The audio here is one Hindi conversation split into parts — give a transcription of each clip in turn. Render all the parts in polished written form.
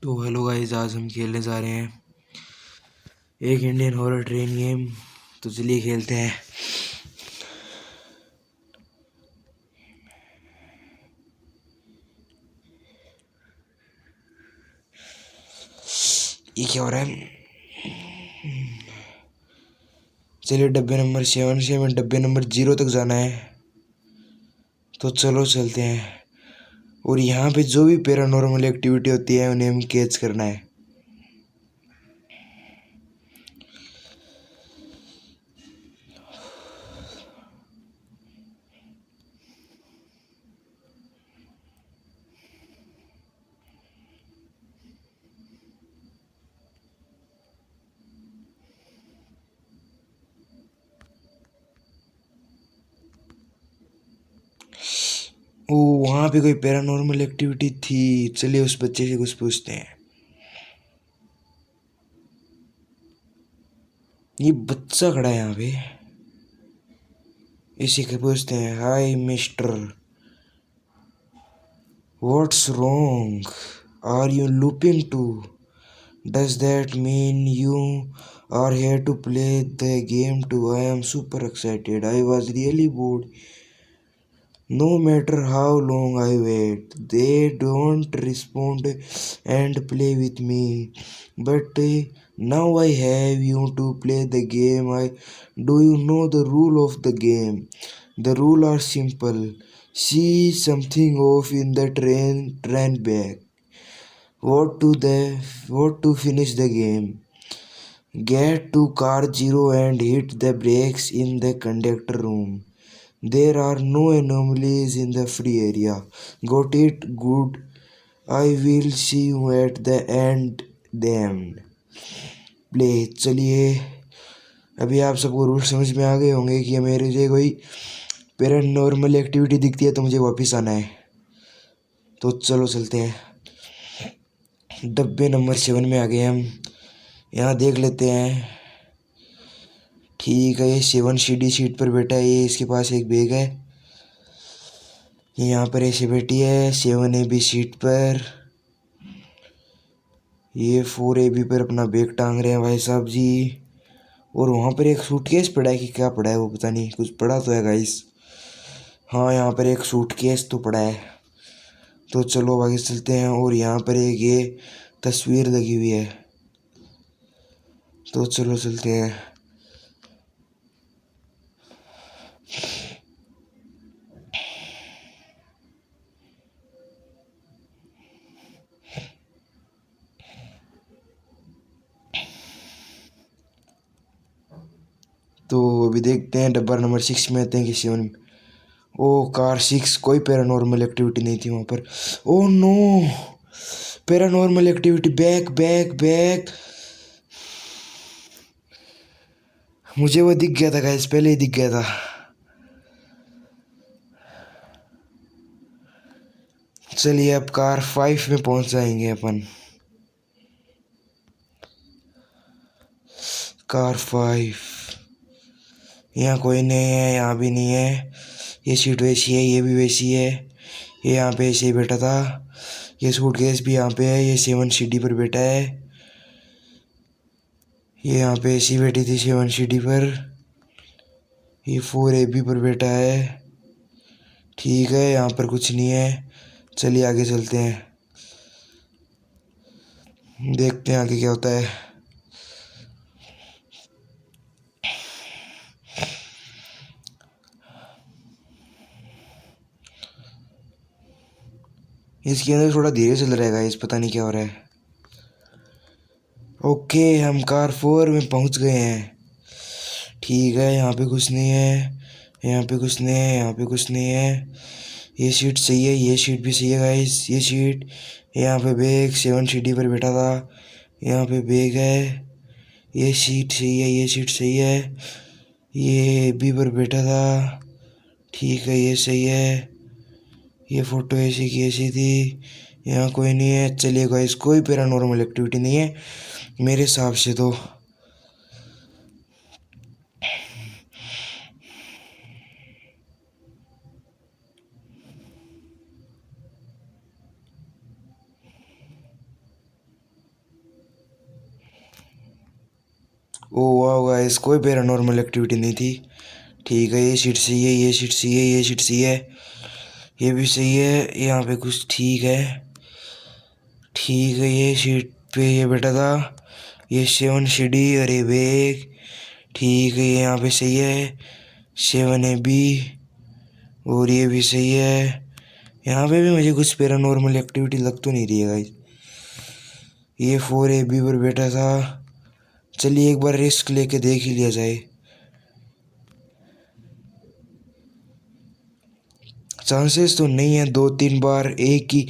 तो हेलो गाइस, आज हम खेलने जा रहे हैं एक इंडियन हॉरर ट्रेन गेम। तो चलिए खेलते हैं। ये क्या हो रहा है? चलिए डब्बे नंबर 7 से हमें डब्बे नंबर 0 तक जाना है। तो चलो चलते हैं। और यहाँ पे जो भी पैरानॉर्मल एक्टिविटी होती है उन्हें हम कैच करना है। ओ, वहाँ पे कोई पैरानॉर्मल एक्टिविटी थी। चलिए उस बच्चे से कुछ पूछते हैं। ये बच्चा खड़ा है यहाँ पे। इसी के पूछते हैं, hi mister, what's wrong, are you looping to? Does that mean you are here to play the game too? I am super excited. I was really bored. No matter how long I wait, they don't respond and play with me. But now I have you to play the game. Do you know the rule of the game? The rule are simple. See something off in the train back. What to finish the game? Get to car 0 and hit the brakes in the conductor room. There are no anomalies in the free area. Got it? Good. I will see you at the end. Then play. चलिए, अभी आप सबको रूल समझ में आ गए होंगे कि मेरे से कोई पैरानॉर्मल एक्टिविटी दिखती है तो मुझे वापस आना है। तो चलो चलते हैं। डब्बे नंबर 7 में आ गए हम। यहाँ देख लेते हैं। ठीक है, ये 7 सीट पर बैठा है। ये इसके पास एक बैग है। ये यहाँ पर ऐसे बैठी है 7 सीट पर। ये 4 पर अपना बैग टांग रहे हैं भाई साहब जी। और वहाँ पर एक सूटकेस पड़ा है कि क्या पड़ा है वो पता नहीं, कुछ पड़ा तो है गाइस। हाँ, यहाँ पर एक सूटकेस तो पड़ा है। तो चलो आगे चलते हैं। और यहाँ पर एक ये तस्वीर लगी हुई है। तो चलो चलते हैं। तो अभी देखते हैं डब्बा नंबर 6 में आते हैं कि 7 में। ओ, कार 6। कोई पैरानॉर्मल एक्टिविटी नहीं थी वहाँ पर। Oh no, paranormal activity. Back back back. मुझे वो दिख गया था गाइस, पहले ही दिख गया था। चलिए अब कार 5 में पहुंच जाएंगे अपन। कार 5। यहाँ कोई नहीं है, यहाँ भी नहीं है। ये सीट वैसी है, ये भी वैसी है। ये यहाँ पे ऐसे ही बैठा था। ये सूटकेस भी यहाँ पे है। ये 7 पर बैठा है। ये यहाँ पे ऐसी बैठी थी 7 पर। ये 4 पर बैठा है। ठीक है, यहाँ पर कुछ नहीं है। चलिए आगे चलते हैं, देखते हैं आगे क्या होता है। इसके अंदर थोड़ा धीरे चल रहा है, इस पता नहीं क्या हो रहा है। ओके, हम कार 4 में पहुंच गए हैं। ठीक है, यहाँ पे कुछ नहीं है, यहाँ पे कुछ नहीं है, यहाँ पे कुछ नहीं है। ये सीट सही है, ये सीट भी सही है गाइस। ये सीट, यहाँ पे बैग 7 पर बैठा था। यहाँ पे बैग है। ये सीट सही है, ये सीट सही है। ये बी पर बैठा था। ठीक है, ये सही है। ये फ़ोटो ऐसी की ऐसी थी। यहाँ कोई नहीं है। चलिए गाइस, कोई पैरानॉर्मल एक्टिविटी नहीं है मेरे हिसाब से तो। ओ वाह गाइस, कोई पैरानॉर्मल एक्टिविटी नहीं थी। ठीक है, ये सीट सही है, ये सीट सही है, ये सीट सही है, ये भी सही है। यहाँ पे कुछ ठीक है। ठीक है, ये सीट पे ये बैठा था, ये 7 सीढ़ी और ये बैग। ठीक है, ये यहाँ पे सही है, 7 AB। और ये भी सही है। यहाँ पे भी मुझे कुछ पैरानॉर्मल एक्टिविटी लग तो नहीं रही है गाइस। ये 4AB पर बैठा था। चलिए एक बार रिस्क लेके देख ही लिया जाए। चांसेस तो नहीं है, 2-3 बार एक ही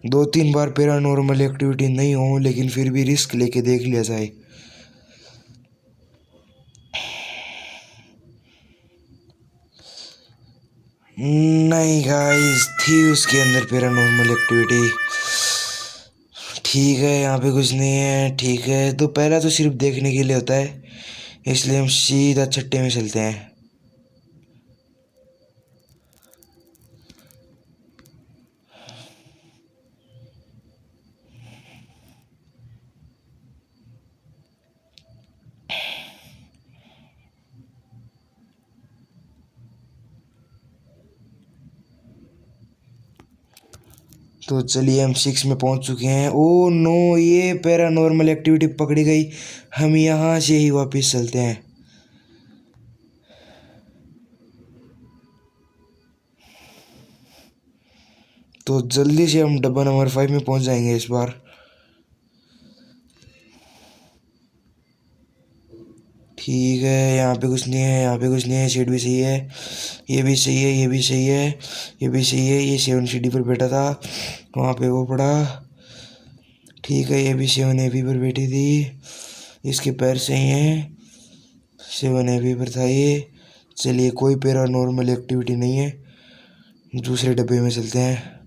2-3 बार पैरानॉर्मल एक्टिविटी नहीं हो, लेकिन फिर भी रिस्क लेके देख लिया जाए। नहीं गाइस, थी उसके अंदर पैरानॉर्मल एक्टिविटी। ठीक है, यहाँ पे कुछ नहीं है। ठीक है, तो पहला तो सिर्फ देखने के लिए होता है, इसलिए हम सीधा छट्टे में चलते हैं। तो चलिए हम 6 में पहुंच चुके हैं। ओ नो, ये पैरानॉर्मल एक्टिविटी पकड़ी गई। हम यहाँ से ही वापस चलते हैं। तो जल्दी से हम डब्बा नंबर 5 में पहुंच जाएंगे इस बार। ठीक है, यहाँ पे कुछ नहीं है, यहाँ पे कुछ नहीं है। सीट भी सही है, ये भी सही है, ये भी सही है, ये भी सही है। ये 7 सीढ़ी पर बैठा था, वहाँ पे वो पड़ा। ठीक है, ये भी 7AB पर बैठी थी, इसके पैर सही हैं। 7AB पर था ये। चलिए, कोई पैरानॉर्मल एक्टिविटी नहीं है, दूसरे डब्बे में चलते हैं।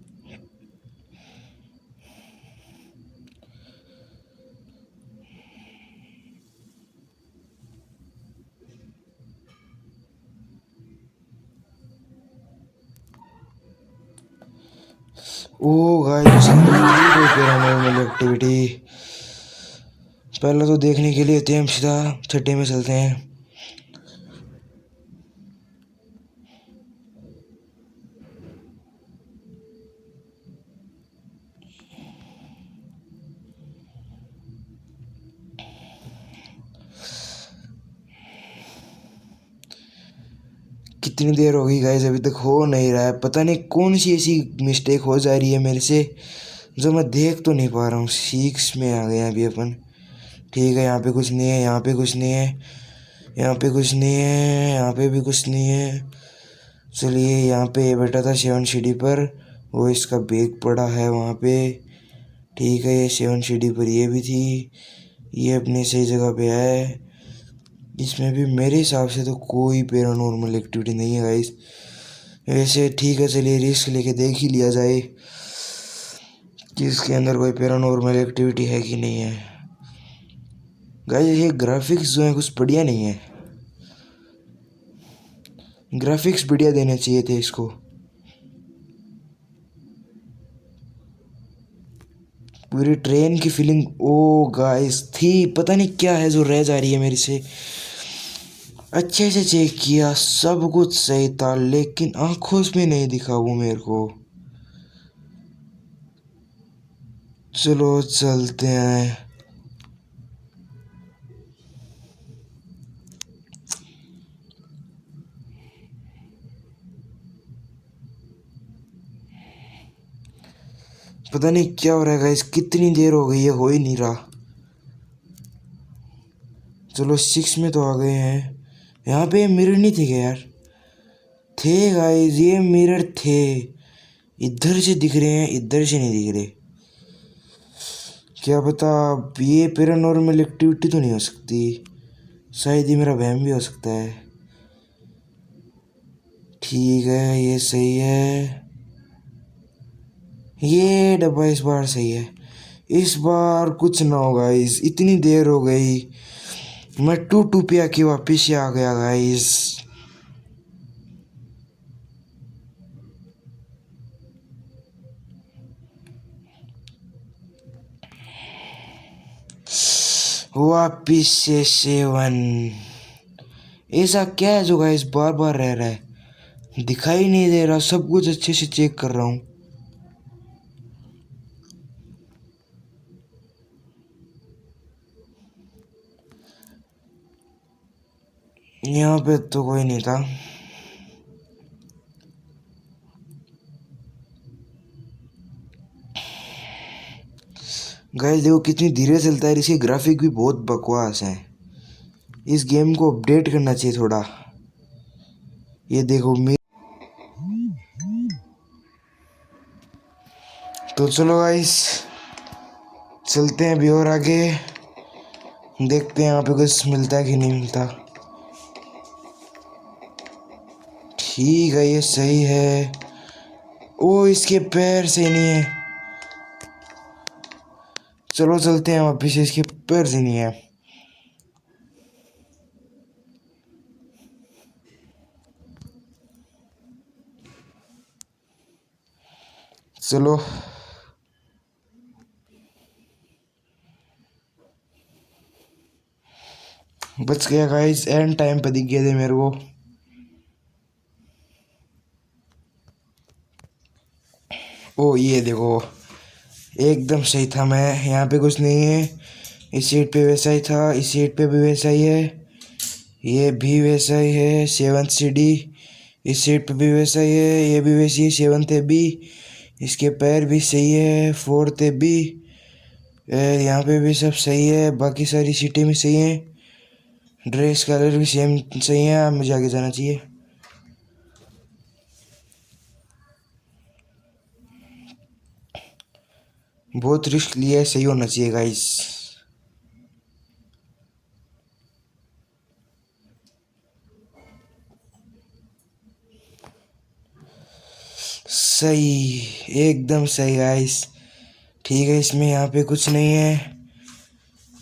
ओ गाइस, कोई पैरानॉर्मल एक्टिविटी। पहले तो देखने के लिए थे, हम सीधा छठे में चलते हैं। कितनी देर हो गई गाइस, अभी तक हो नहीं रहा है। पता नहीं कौन सी ऐसी मिस्टेक हो जा रही है मेरे से, जो मैं देख तो नहीं पा रहा हूँ। 6 में आ गए हैं अभी अपन। ठीक है, यहाँ पे कुछ नहीं है, यहाँ पे कुछ नहीं है, यहाँ पे कुछ नहीं है, यहाँ पे भी कुछ नहीं है। चलिए, यहाँ पे ये बैठा था 7 सीढ़ी पर, वो इसका बैग पड़ा है वहाँ पे। ठीक है, ये 7 सीढ़ी पर ये भी थी, ये अपनी सही जगह पे है। इसमें भी मेरे हिसाब से तो कोई पैरानॉर्मल एक्टिविटी नहीं है गाइस। वैसे ठीक है, चलिए रिस्क लेके देख ही लिया जाए कि इसके अंदर कोई पैरानॉर्मल एक्टिविटी है कि नहीं है। गाइस, ये ग्राफिक्स जो है कुछ बढ़िया नहीं है। ग्राफिक्स बढ़िया देने चाहिए थे इसको। पूरी ट्रेन की फीलिंग, ओ गाइस, थी। पता नहीं क्या है जो रह जा रही है मेरे से। अच्छे से चेक किया, सब कुछ सही था, लेकिन आंखों में नहीं दिखा वो मेरे को। चलो चलते हैं। पता नहीं क्या हो रहा है गाइस, कितनी देर हो गई है, हो ही नहीं रहा। चलो 6 में तो आ गए हैं। यहाँ पे मिरर नहीं थे क्या यार? थे गाइस, ये मिरर थे। इधर से दिख रहे हैं, इधर से नहीं दिख रहे। क्या पता, ये पैरानॉर्मल एक्टिविटी तो नहीं हो सकती, शायद ये मेरा वहम भी हो सकता है। ठीक है, ये सही है। ये डब्बा इस बार सही है। इस बार कुछ ना हो गाइस, इतनी देर हो गई। मैं 2-2 पे आके वापिस ही आ गया गाइस। वापिस से 7। ऐसा क्या है जो गाइस बार बार रह रहा है? दिखाई नहीं दे रहा, सब कुछ अच्छे से चेक कर रहा हूँ। यहाँ पे तो कोई नहीं था। गाइस देखो कितनी धीरे चलता है, इसकी ग्राफिक भी बहुत बकवास है। इस गेम को अपडेट करना चाहिए थोड़ा। ये देखो तो चलो गाइस चलते हैं अभी और आगे, देखते हैं यहाँ पे कुछ मिलता है कि नहीं मिलता। ठीक है ये सही है। ओ इसके पैर सही नहीं है। चलो चलते हैं वापिस, इसके पैर सही नहीं है। चलो बच गया गाइस, एंड टाइम पे दिख गए थे मेरे को। ओ ये देखो एकदम सही था मैं, यहाँ पे कुछ नहीं है। इस सीट पे वैसा ही था, इस सीट पे भी वैसा ही है, ये भी वैसा ही है। 7th सीढ़ी इस सीट पे भी वैसा ही है, ये भी वैसी है। 7th है भी, इसके पैर भी सही है। 4th है भी, यहाँ पे भी सब सही है। बाकी सारी सीटें भी सही हैं, ड्रेस कलर भी सेम सही है। मुझे आगे जाना चाहिए। बहुत रिस्क लिया है, सही होना चाहिए गाइस। सही, एकदम सही गाइस। ठीक है इसमें यहाँ पे कुछ नहीं है,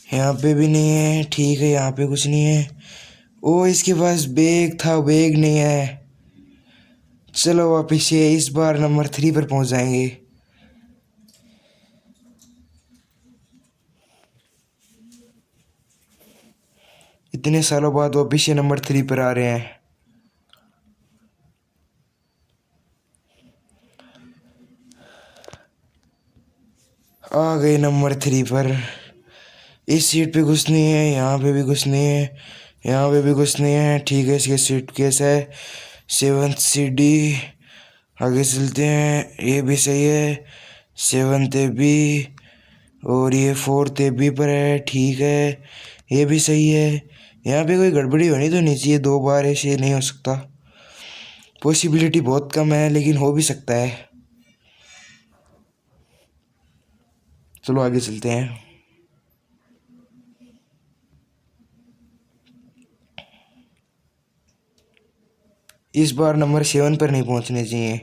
यहाँ पे भी नहीं है। ठीक है यहाँ पे कुछ नहीं है। ओ इसके पास बैग था, बैग नहीं है। चलो वापिस से इस बार नंबर 3 पर पहुंच जाएंगे। इतने सालों बाद वापिस से नंबर 3 पर आ रहे हैं। आ गए नंबर 3 पर। इस सीट पे कुछ नहीं है, यहाँ पे भी कुछ नहीं है, यहाँ पे भी कुछ नहीं है। ठीक है इसके सीट केस है। 7th सीढ़ी आगे चलते हैं, ये भी सही है। 7th ए बी और ये 4th ए बी पर है। ठीक है ये भी सही है। यहाँ पे कोई गड़बड़ी होनी तो नहीं चाहिए, 2 बार ऐसे नहीं हो सकता। पॉसिबिलिटी बहुत कम है लेकिन हो भी सकता है। चलो आगे चलते हैं। इस बार नंबर 7 पर नहीं पहुंचने चाहिए।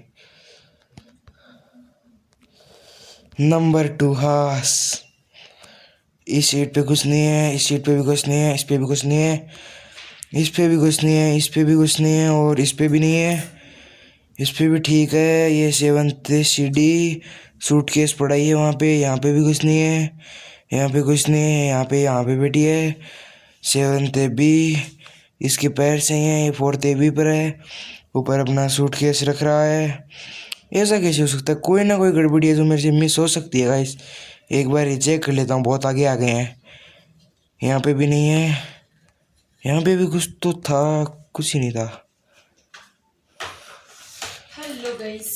नंबर 2 हास। इस सीट पे कुछ नहीं है, इस सीट पे भी कुछ नहीं है, इस पे भी कुछ नहीं है, इस पे भी कुछ नहीं है, इस पे भी कुछ नहीं है और इस पे भी नहीं है। इस पे भी ठीक है। ये 7th सीढ़ी सूटकेस पड़ा ही है वहाँ पे, यहाँ पे भी कुछ नहीं है, यहाँ पे कुछ नहीं है, यहाँ पे बैठी है। 7th ए बी, इसके पैर सही हैं। ये 4th ए बी पर है, ऊपर अपना सूटकेस रख रहा है। ऐसा कैसे हो सकता है? कोई ना कोई गड़बड़ी है जो मेरे से मिस हो सकती है गाइस। एक बार ये चेक कर लेता हूँ, बहुत आगे आ गए हैं। यहाँ पे भी नहीं है, यहाँ पे भी कुछ तो था, कुछ ही नहीं था। हेलो गाइस,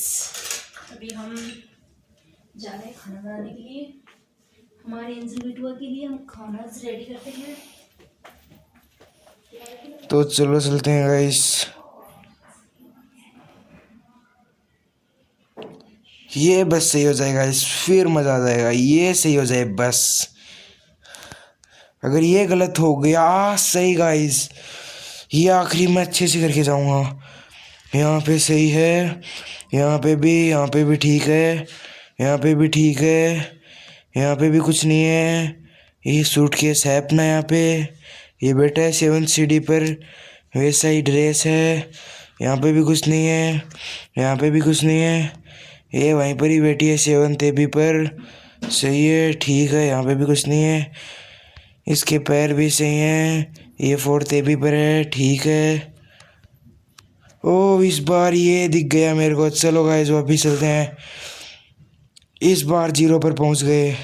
अभी हम जा रहे हैं खाना बनाने के लिए। हमारे एंजल बिटुआ के लिए हम खाना रेडी करते हैं। तो चलो चलते हैं गाइस। ये बस सही हो जाएगा इस, फिर मज़ा आ जाएगा। ये सही हो जाए बस। अगर ये गलत हो गया सही गाइस, ये आखिरी मैं अच्छे से करके जाऊंगा। यहाँ पे सही है, यहाँ पे भी ठीक है, यहाँ पे भी ठीक है, यहाँ पे भी कुछ नहीं है। ये सूटकेस है अपना यहाँ पे, ये बैठा है 7th सीढ़ी पर, वैसा ही ड्रेस है। यहाँ पे भी कुछ नहीं है, यहाँ पे भी कुछ नहीं है। ये वहीं पर ही बैठी है 7th ए बी पर, सही है। ठीक है यहाँ पे भी कुछ नहीं है, इसके पैर भी सही हैं, ये फोर्थ एबी पर है, ठीक है। ओ इस बार ये दिख गया मेरे को। चलो गाइस वापिस चलते हैं। इस बार 0 पर पहुंच गए,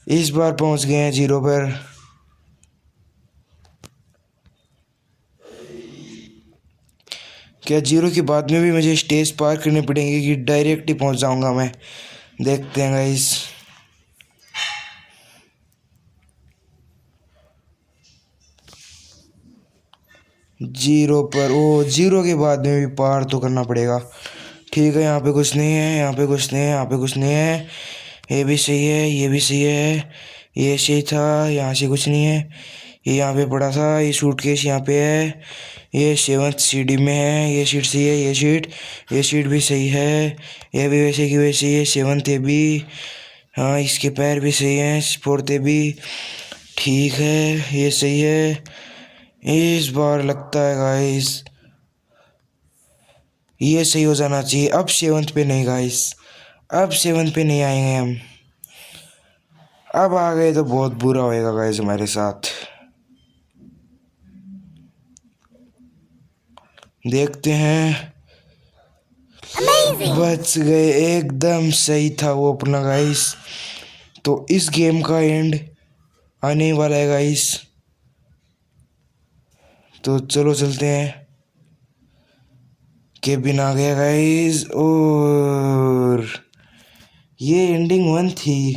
इस बार पहुंच गए हैं 0 पर। क्या 0 के बाद में भी मुझे स्टेज पार करने पड़ेंगे कि डायरेक्ट ही पहुंच जाऊंगा मैं? देखते हैं गाइस। 0 पर, ओ 0 के बाद में भी पार तो करना पड़ेगा। ठीक है, यहाँ पे कुछ नहीं है, यहाँ पे कुछ नहीं है, यहाँ पे कुछ नहीं है। ये भी सही है, ये भी सही है, ये सही था। यहाँ से कुछ नहीं है, ये यहाँ पे पड़ा था, ये सूटकेस यहाँ पे है, ये 7th सीढ़ी में है। ये सीट सही है, ये सीट भी सही है, ये भी वैसे की वैसे ही है। 7th ए भी, हाँ इसके पैर भी सही हैं। 4th ए भी ठीक है, ये सही है। इस बार लगता है गाइस ये सही हो जाना चाहिए। अब 7th पे नहीं गाइस, अब 7th पे नहीं आएंगे हम। अब आ गए तो बहुत बुरा होएगा गाइस हमारे साथ। देखते हैं। बच गए, एकदम सही था वो अपना गाइस। तो इस गेम का एंड आने वाला है गाइस। तो चलो चलते हैं। केबिन आ गया गाइस, और ये एंडिंग 1 थी।